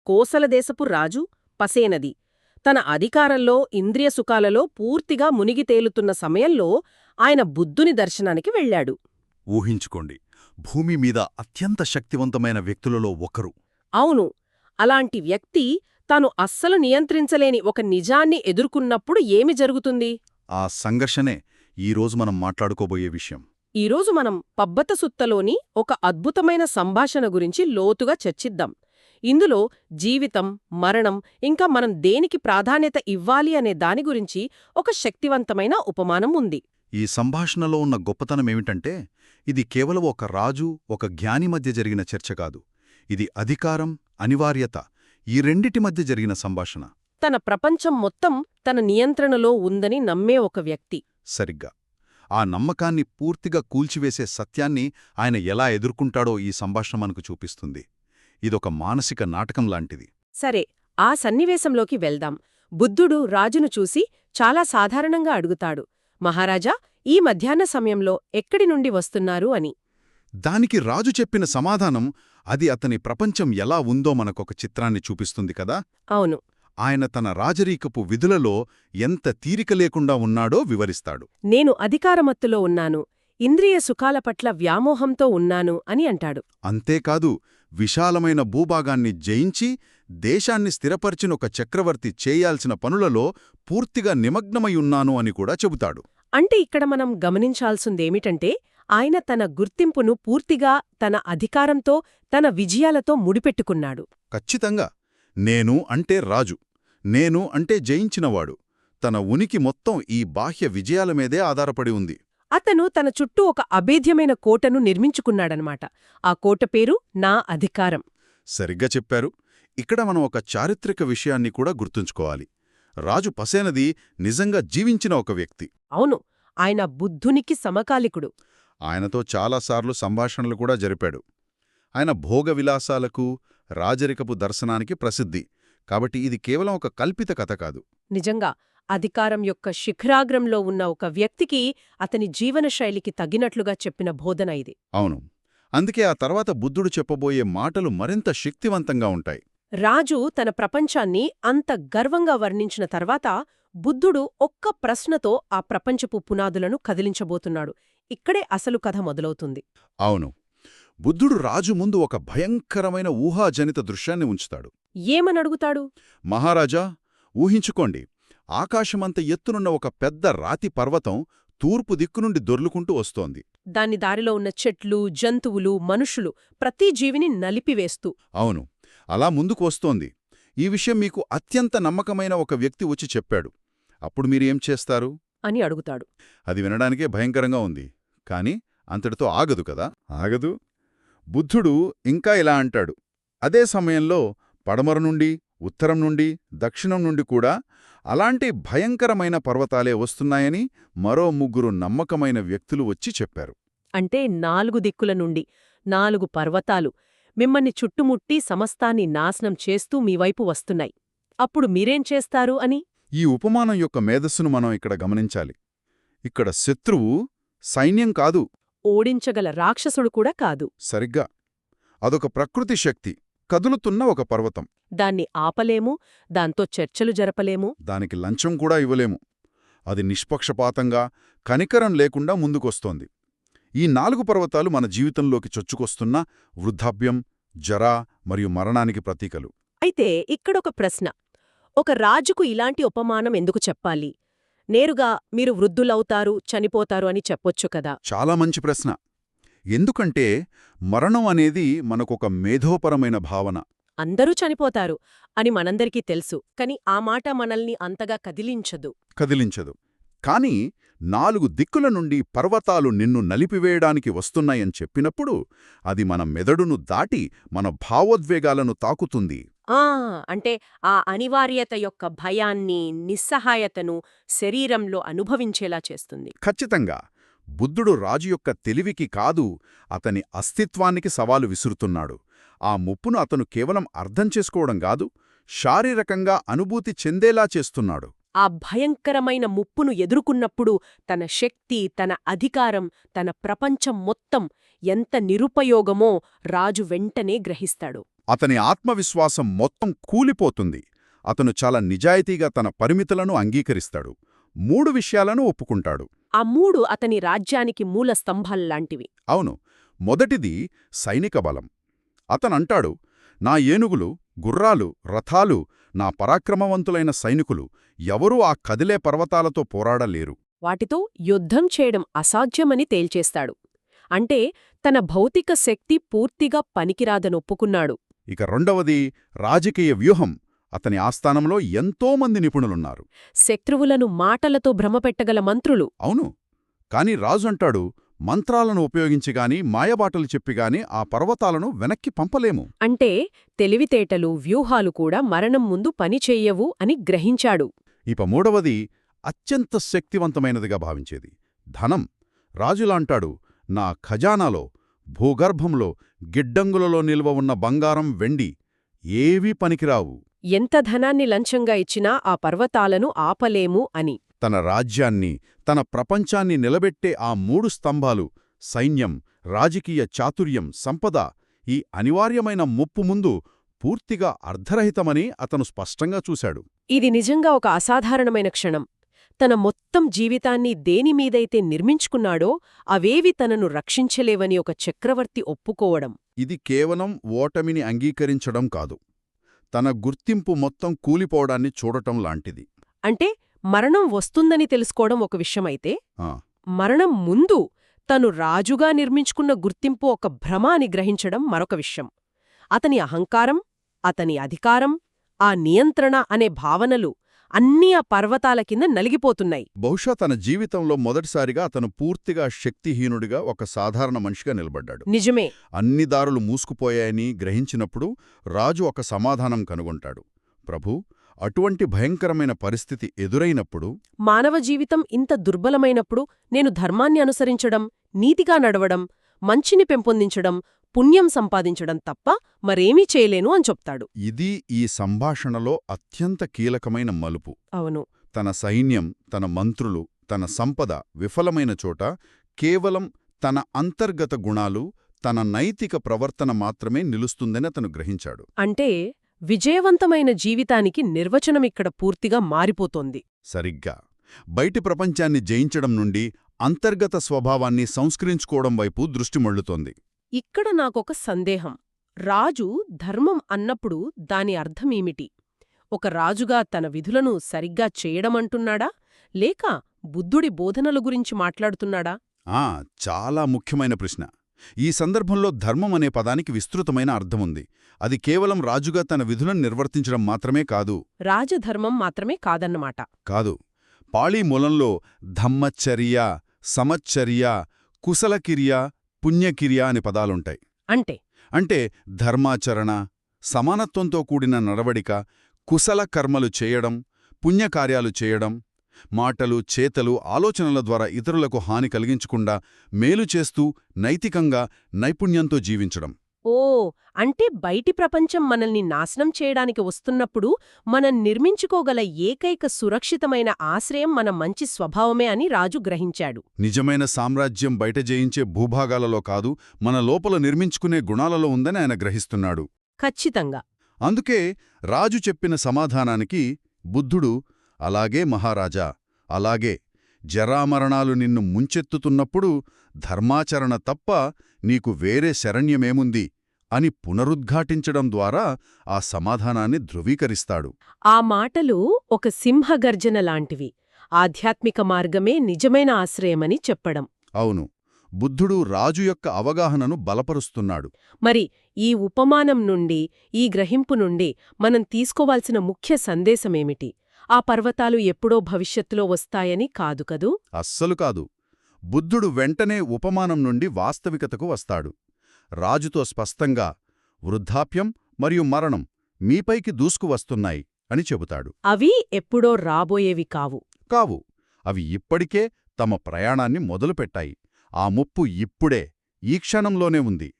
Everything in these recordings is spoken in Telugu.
కోసలదేశపు రాజు పసేనది తన అధికారంలో ఇంద్రియ సుఖాలలో పూర్తిగా మునిగి తేలుతున్న సమయంలో ఆయన బుద్ధుని దర్శనానికి వెళ్ళాడు. ఊహించుకోండి, భూమి మీద అత్యంత శక్తివంతమైన వ్యక్తులలో ఒకరు. అవును, అలాంటి వ్యక్తి తాను అస్సలు నియంత్రించలేని ఒక నిజాన్ని ఎదుర్కొన్నప్పుడు ఏమి జరుగుతుంది? ఆ సంఘర్షణే ఈరోజు మనం మాట్లాడుకోబోయే విషయం. ఈరోజు మనం పబ్బతసుత్తలోని ఒక అద్భుతమైన సంభాషణ గురించి లోతుగా చర్చిద్దాం. ఇందులో జీవితం, మరణం, ఇంకా మనం దేనికి ప్రాధాన్యత ఇవ్వాలి అనే దాని గురించి ఒక శక్తివంతమైన ఉపమానం ఉంది. ఈ సంభాషణలో ఉన్న గొప్పతనమేమిటంటే, ఇది కేవలం ఒక రాజు, ఒక జ్ఞాని మధ్య జరిగిన చర్చ కాదు. ఇది అధికారం, అనివార్యత, ఈ రెండిటి మధ్య జరిగిన సంభాషణ. తన ప్రపంచం మొత్తం తన నియంత్రణలో ఉందని నమ్మే ఒక వ్యక్తి. సరిగ్గా ఆ నమ్మకాన్ని పూర్తిగా కూల్చివేసే సత్యాన్ని ఆయన ఎలా ఎదుర్కొంటాడో ఈ సంభాషణ మనకు చూపిస్తుంది. ఇదొక మానసిక నాటకం లాంటిది. సరే, ఆ సన్నివేశంలోకి వెళ్దాం. బుద్ధుడు రాజును చూసి చాలా సాధారణంగా అడుగుతాడు, మహారాజా, ఈ మధ్యాహ్న సమయంలో ఎక్కడి నుండి వస్తున్నారు అని. దానికి రాజు చెప్పిన సమాధానం అది అతని ప్రపంచం ఎలా ఉందో మనకొక చిత్రాన్ని చూపిస్తుంది కదా. అవును. ఆయన తన రాజరీకపు విధులలో ఎంత తీరిక లేకుండా ఉన్నాడో వివరిస్తాడు. నేను అధికారమత్తులో ఉన్నాను, ఇంద్రియ సుఖాల పట్ల వ్యామోహంతో ఉన్నాను అని అంటాడు. అంతేకాదు, విశాలమైన భూభాగాన్ని జయించి దేశాన్ని స్థిరపరిచిన ఒక చక్రవర్తి చేయాల్సిన పనులలో పూర్తిగా నిమగ్నమయున్నాను అని కూడా చెబుతాడు. అంటే ఇక్కడ మనం గమనించాల్సిందేమిటంటే, ఆయన తన గుర్తింపును పూర్తిగా తన అధికారంతో, తన విజయాలతో ముడిపెట్టుకున్నాడు. ఖచ్చితంగా. నేను అంటే రాజు, నేను అంటే జయించినవాడు. తన ఉనికి మొత్తం ఈ బాహ్య విజయాల మీదే ఆధారపడి ఉంది. అతను తన చుట్టూ ఒక అభేద్యమైన కోటను నిర్మించుకున్నాడనమాట. ఆ కోట పేరు నా అధికారం. సరిగ్గా చెప్పారు. ఇక్కడ మనం ఒక చారిత్రక విషయాన్ని కూడా గుర్తుంచుకోవాలి. రాజు పసేనది నిజంగా జీవించిన ఒక వ్యక్తి. అవును, ఆయన బుద్ధునికి సమకాలికుడు. ఆయనతో చాలాసార్లు సంభాషణలు కూడా జరిపాడు. ఆయన భోగవిలాసాలకు, రాజరికపు దర్శనానికి ప్రసిద్ధి. కాబట్టి ఇది కేవలం ఒక కల్పిత కథ కాదు. నిజంగా అధికారం యొక్క శిఖరాగ్రంలో ఉన్న ఒక వ్యక్తికి అతని జీవనశైలికి తగినట్లుగా చెప్పిన బోధన ఇది. అవును. అందుకే ఆ తర్వాత బుద్ధుడు చెప్పబోయే మాటలు మరింత శక్తివంతంగా ఉంటాయి. రాజు తన ప్రపంచాన్ని అంత గర్వంగా వర్ణించిన తర్వాత బుద్ధుడు ఒక్క ప్రశ్నతో ఆ ప్రపంచపు పునాదులను కదిలించబోతున్నాడు. ఇక్కడే అసలు కథ మొదలవుతుంది. అవును. బుద్ధుడు రాజు ముందు ఒక భయంకరమైన ఊహాజనిత దృశ్యాన్ని ఉంచుతాడు. ఏమనడుగుతాడు? మహారాజా, ఊహించుకోండి, ఆకాశమంత ఎత్తునున్న ఒక పెద్ద రాతి పర్వతం తూర్పు దిక్కునుండి దొర్లుకుంటూ వస్తోంది. దాని దారిలో ఉన్న చెట్లు, జంతువులు, మనుషులు, ప్రతి జీవిని నలిపివేస్తూ. అవును, అలా ముందుకు వస్తోంది. ఈ విషయం మీకు అత్యంత నమ్మకమైన ఒక వ్యక్తి వచ్చి చెప్పాడు. అప్పుడు మీరు ఏం చేస్తారు అని అడుగుతాడు. అది వినడానికే భయంకరంగా ఉంది. కాని అంతటితో ఆగదు కదా. ఆగదు. బుద్ధుడు ఇంకా ఇలా అంటాడు, అదే సమయంలో పడమర నుండి, ఉత్తరం నుండి, దక్షిణం నుండి కూడా అలాంటి భయంకరమైన పర్వతాలే వస్తున్నాయని మరో 3 నమ్మకమైన వ్యక్తులు వచ్చి చెప్పారు. అంటే 4 దిక్కుల నుండి 4 పర్వతాలు మిమ్మల్ని చుట్టుముట్టి సమస్తాన్ని నాశనం చేస్తూ మీవైపు వస్తున్నాయి. అప్పుడు మీరేం చేస్తారు అని. ఈ ఉపమానం యొక్క మేధస్సును మనం ఇక్కడ గమనించాలి. ఇక్కడ శత్రువు సైన్యం కాదు, ఓడించగల రాక్షసుడు కూడా కాదు. సరిగ్గా. అదొక ప్రకృతి శక్తి, కదులుతున్న ఒక పర్వతం. దాన్ని ఆపలేము, దాంతో చర్చలు జరపలేము, దానికి లంచం కూడా ఇవ్వలేము. అది నిష్పక్షపాతంగా, కనికరం లేకుండా ముందుకొస్తోంది. ఈ 4 పర్వతాలు మన జీవితంలోకి చొచ్చుకొస్తున్న వృద్ధాప్యం, జరా మరియు మరణానికి ప్రతీకలు. అయితే ఇక్కడొక ప్రశ్న. ఒక రాజుకు ఇలాంటి ఉపమానం ఎందుకు చెప్పాలి? నేరుగా మీరు వృద్ధులవుతారు, చనిపోతారు అని చెప్పొచ్చు కదా. చాలా మంచి ప్రశ్న. ఎందుకంటే మరణం అనేది మనకొక మేధోపరమైన భావన. అందరూ చనిపోతారు అని మనందరికీ తెలుసు, కాని ఆ మాట మనల్ని అంతగా కదిలించదు. కాని 4 దిక్కుల నుండి పర్వతాలు నిన్ను నలిపివేయడానికి వస్తున్నాయని చెప్పినప్పుడు అది మన మెదడును దాటి మన భావోద్వేగాలను తాకుతుంది. అంటే ఆ అనివార్యత యొక్క భయాన్ని, నిస్సహాయతను శరీరంలో అనుభవించేలా చేస్తుంది. ఖచ్చితంగా. బుద్ధుడు రాజు యొక్క తెలివికి కాదు, అతని అస్తిత్వానికి సవాలు విసురుతున్నాడు. ఆ ముప్పును అతను కేవలం అర్థం చేసుకోవడం కాదు, శారీరకంగా అనుభూతి చెందేలా చేస్తున్నాడు. ఆ భయంకరమైన ముప్పును ఎదుర్కొన్నప్పుడు తన శక్తి, తన అధికారం, తన ప్రపంచం మొత్తం ఎంత నిరుపయోగమో రాజు వెంటనే గ్రహిస్తాడు. అతని ఆత్మవిశ్వాసం మొత్తం కూలిపోతుంది. అతను చాలా నిజాయితీగా తన పరిమితులను అంగీకరిస్తాడు. 3 విషయాలను ఒప్పుకుంటాడు. ఆ 3 అతని రాజ్యానికి మూల స్తంభాల్లాంటివి. అవును. మొదటిది సైనిక బలం. అతనంటాడు, నా ఏనుగులు, గుర్రాలు, రథాలు, నా పరాక్రమవంతులైన సైనికులు ఎవరూ ఆ కదిలే పర్వతాలతో పోరాడలేరు. వాటితో యుద్ధం చేయడం అసాధ్యమని తేల్చేస్తాడు. అంటే తన భౌతిక శక్తి పూర్తిగా పనికిరాదనొప్పుకున్నాడు. ఇక రెండవది రాజకీయ వ్యూహం. అతని ఆస్థానంలో ఎంతోమంది నిపుణులున్నారు. శత్రువులను మాటలతో భ్రమపెట్టగల మంత్రులు. అవును. కాని రాజు అంటాడు, మంత్రాలను ఉపయోగించిగాని మాయబాటలు చెప్పిగాని ఆ పర్వతాలను వెనక్కి పంపలేము. అంటే తెలివితేటలు, వ్యూహాలు కూడా మరణం ముందు పనిచెయ్యవు అని గ్రహించాడు. ఇక మూడవది అత్యంత శక్తివంతమైనదిగా భావించేది ధనం. రాజులాంటాడు, నా ఖజానాలో, భూగర్భంలో, గిడ్డంగులలో నిల్వ ఉన్న బంగారం, వెండి ఏవీ పనికిరావు. ఎంత ధనాన్ని లంచంగా ఇచ్చినా ఆ పర్వతాలను ఆపలేము అని. తన రాజ్యాన్ని, తన ప్రపంచాన్ని నిలబెట్టే ఆ 3 స్తంభాలు సైన్యం, రాజకీయ చాతుర్యం, సంపద ఈ అనివార్యమైన ముప్పు ముందు పూర్తిగా అర్ధరహితమని అతను స్పష్టంగా చూశాడు. ఇది నిజంగా ఒక అసాధారణమైన క్షణం. తన మొత్తం జీవితాన్ని దేనిమీదైతే నిర్మించుకున్నాడో అవేవి తనను రక్షించలేవని ఒక చక్రవర్తి ఒప్పుకోవడం. ఇది కేవలం ఓటమిని అంగీకరించడం కాదు, తన గుర్తింపు మొత్తం కూలిపోవడాన్ని చూడటం లాంటిది. అంటే మరణం వస్తుందని తెలుసుకోవడం ఒక విషయమైతే, ఆ, మరణం ముందు తను రాజుగా నిర్మించుకున్న గుర్తింపు ఒక భ్రమ అని గ్రహించడం మరొక విషయం. అతని అహంకారం, అతని అధికారం, ఆ నియంత్రణ అనే భావనలు అన్నీ ఆ పర్వతాల కింద నలిగిపోతున్నాయి. బహుశా తన జీవితంలో మొదటిసారిగా అతను పూర్తిగా శక్తిహీనుడిగా ఒక సాధారణ మనిషిగా నిలబడ్డాడు. నిజమే. అన్ని దారులు మూసుకుపోయాయని గ్రహించినప్పుడు రాజు ఒక సమాధానం కనుగొంటాడు. ప్రభూ, అటువంటి భయంకరమైన పరిస్థితి ఎదురైనప్పుడు, మానవ జీవితం ఇంత దుర్బలమైనప్పుడు నేను ధర్మాన్ని అనుసరించడం, నీతిగా నడవడం, మంచిని పెంపొందించడం, పుణ్యం సంపాదించడం తప్ప మరేమీ చేయలేను అని చెప్తాడు. ఇది ఈ సంభాషణలో అత్యంత కీలకమైన మలుపు. అవును. తన సైన్యం, తన మంత్రులు, తన సంపద విఫలమైన చోట కేవలం తన అంతర్గత గుణాలు, తన నైతిక ప్రవర్తన మాత్రమే నిలుస్తుందని అతను గ్రహించాడు. అంటే విజయవంతమైన జీవితానికి నిర్వచనమిక్కడ పూర్తిగా మారిపోతోంది. సరిగ్గా. బయటి ప్రపంచాన్ని జయించడం నుండి అంతర్గత స్వభావాన్ని సంస్కరించుకోవడం వైపు దృష్టి మళ్లుతోంది. ఇక్కడ నాకొక సందేహం. రాజు ధర్మం అన్నప్పుడు దాని అర్థమేమిటి? ఒక రాజుగా తన విధులను సరిగ్గా చేయడమంటున్నాడా, లేక బుద్ధుడి బోధనల గురించి మాట్లాడుతున్నాడా? చాలా ముఖ్యమైన ప్రశ్న. ఈ సందర్భంలో ధర్మం అనే పదానికి విస్తృతమైన అర్థముంది. అది కేవలం రాజుగా తన విధులను నిర్వర్తించడం మాత్రమే కాదు. రాజధర్మం మాత్రమే కాదన్నమాట. కాదు. పాళీ మూలంలో ధమ్మచర్య, సమచ్చర్య, కుశలకిర్య, పుణ్యకిర్య అని పదాలుంటాయి. అంటే ధర్మాచరణ, సమానత్వంతో కూడిన నడవడిక, కుశల కర్మలు చేయడం, పుణ్యకార్యాలు చేయడం, మాటలు, చేతలు, ఆలోచనల ద్వారా ఇతరులకు హాని కలిగించకుండా మేలు చేస్తూ నైతికంగా, నైపుణ్యంతో జీవించడం. అంటే బయటి ప్రపంచం మనల్ని నాశనం చేయడానికి వస్తున్నప్పుడు మనం నిర్మించుకోగల ఏకైక సురక్షితమైన ఆశ్రయం మన మంచి స్వభావమే అని రాజు గ్రహించాడు. నిజమైన సామ్రాజ్యం బయట జయించే భూభాగాలలో కాదు, మన లోపల నిర్మించుకునే గుణాలలో ఉందని ఆయన గ్రహిస్తున్నాడు. ఖచ్చితంగా. అందుకే రాజు చెప్పిన సమాధానానికి బుద్ధుడు, అలాగే మహారాజా, అలాగే. జరామరణాలు నిన్ను ముంచెత్తుతున్నప్పుడు ధర్మాచరణ తప్ప నీకు వేరే శరణ్యమేముంది అని పునరుద్ఘాటించడం ద్వారా ఆ సమాధానాన్ని ధృవీకరిస్తాడు. ఆ మాటలు ఒక సింహగర్జన లాంటివి. ఆధ్యాత్మిక మార్గమే నిజమైన ఆశ్రయమని చెప్పడం. అవును. బుద్ధుడు రాజు యొక్క అవగాహనను బలపరుస్తున్నాడు. మరి ఈ ఉపమానం నుండి, ఈ గ్రహింపు నుండి మనం తీసుకోవాల్సిన ముఖ్య సందేశమేమిటి? ఆ పర్వతాలు ఎప్పుడో భవిష్యత్తులో వస్తాయని కాదు కదూ? అస్సలు కాదు. బుద్ధుడు వెంటనే ఉపమానం నుండి వాస్తవికతకు వస్తాడు. రాజుతో స్పష్టంగా వృద్ధాప్యం మరియు మరణం మీపైకి దూసుకువస్తున్నాయి అని చెబుతాడు. అవి ఎప్పుడో రాబోయేవి కావు. అవి ఇప్పటికే తమ ప్రయాణాన్ని మొదలుపెట్టాయి. ఆ ముప్పు ఇప్పుడే, ఈ క్షణంలోనే ఉంది.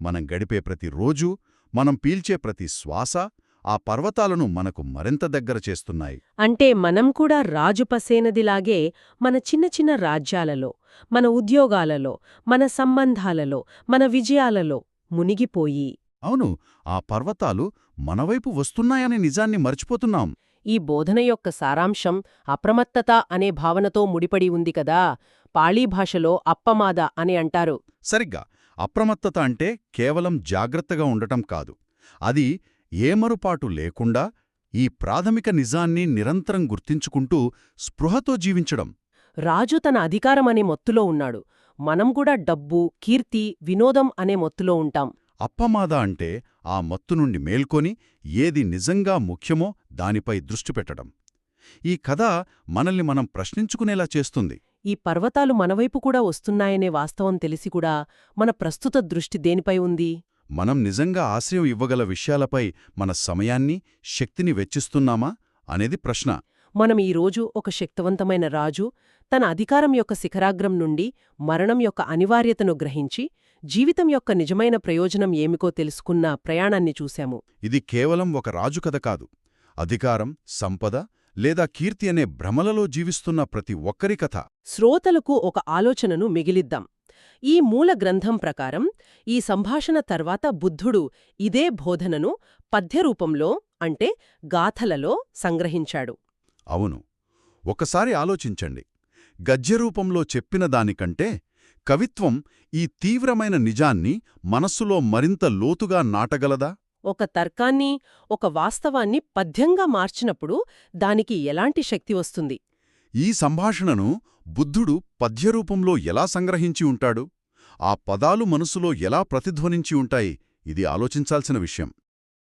మనం గడిపే ప్రతి రోజూ, మనం పీల్చే ప్రతి శ్వాస ఆ పర్వతాలను మనకు మరింత దగ్గర చేస్తున్నాయి. అంటే మనం కూడా రాజు పసేనదిలాగే మన చిన్న చిన్న రాజ్యాలలో, మన ఉద్యోగాలలో, మన సంబంధాలలో, మన విజయాలలో మునిగిపోయి అవును, ఆ పర్వతాలు మనవైపు వస్తున్నాయనే నిజాన్ని మర్చిపోతున్నాం. ఈ బోధన యొక్క సారాంశం అప్రమత్తత అనే భావనతో ముడిపడి ఉంది కదా. పాళీ భాషలో అప్పమాద అని అంటారు. సరిగ్గా, అప్రమత్తత అంటే కేవలం జాగ్రత్తగా ఉండటం కాదు. అది ఏమరుపాటు లేకుండా ఈ ప్రాథమిక నిజాన్ని నిరంతరం గుర్తించుకుంటూ స్పృహతో జీవించడం. రాజు తన అధికారమనే మొత్తులో ఉన్నాడు. మనం కూడా డబ్బు, కీర్తి, వినోదం అనే మొత్తులో ఉంటాం. అప్పమాద అంటే ఆ మత్తు నుండి మేల్కొని ఏది నిజంగా ముఖ్యమో దానిపై దృష్టి పెట్టడం. ఈ కథ మనల్ని మనం ప్రశ్నించుకునేలా చేస్తుంది. ఈ పర్వతాలు మనవైపు కూడా వస్తున్నాయనే వాస్తవం తెలిసి కూడా మన ప్రస్తుత దృష్టి దేనిపై ఉంది? మనం నిజంగా ఆశ్రయం ఇవ్వగల విషయాలపై మన సమయాన్ని, శక్తిని వెచ్చిస్తున్నామా అనేది ప్రశ్న. మనం ఈరోజు ఒక శక్తివంతమైన రాజు తన అధికారం యొక్క శిఖరాగ్రం నుండి మరణం యొక్క అనివార్యతను గ్రహించి జీవితం యొక్క నిజమైన ప్రయోజనం ఏమికో తెలుసుకున్న ప్రయాణాన్ని చూశాము. ఇది కేవలం ఒక రాజు కథ కాదు. అధికారం, సంపద లేదా కీర్తి అనే భ్రమలలో జీవిస్తున్న ప్రతి ఒక్కరి కథ. శ్రోతలకు ఒక ఆలోచనను మిగిలిద్దాం. ఈ మూల గ్రంథం ప్రకారం ఈ సంభాషణ తర్వాత బుద్ధుడు ఇదే బోధనను పద్యరూపంలో అంటే గాథలలో సంగ్రహించాడు. అవును, ఒకసారి ఆలోచించండి. గద్యరూపంలో చెప్పిన దానికంటే కవిత్వం ఈ తీవ్రమైన నిజాన్ని మనస్సులో మరింత లోతుగా నాటగలదా? ఒక తర్కాన్ని, ఒక వాస్తవాన్ని పద్యంగా మార్చినప్పుడు దానికి ఎలాంటి శక్తి వస్తుంది? ఈ సంభాషణను బుద్ధుడు పద్యరూపంలో ఎలా సంగ్రహించి ఉంటాడు? ఆ పదాలు మనసులో ఎలా ప్రతిధ్వనించి ఉంటాయి? ఇది ఆలోచించాల్సిన విషయం.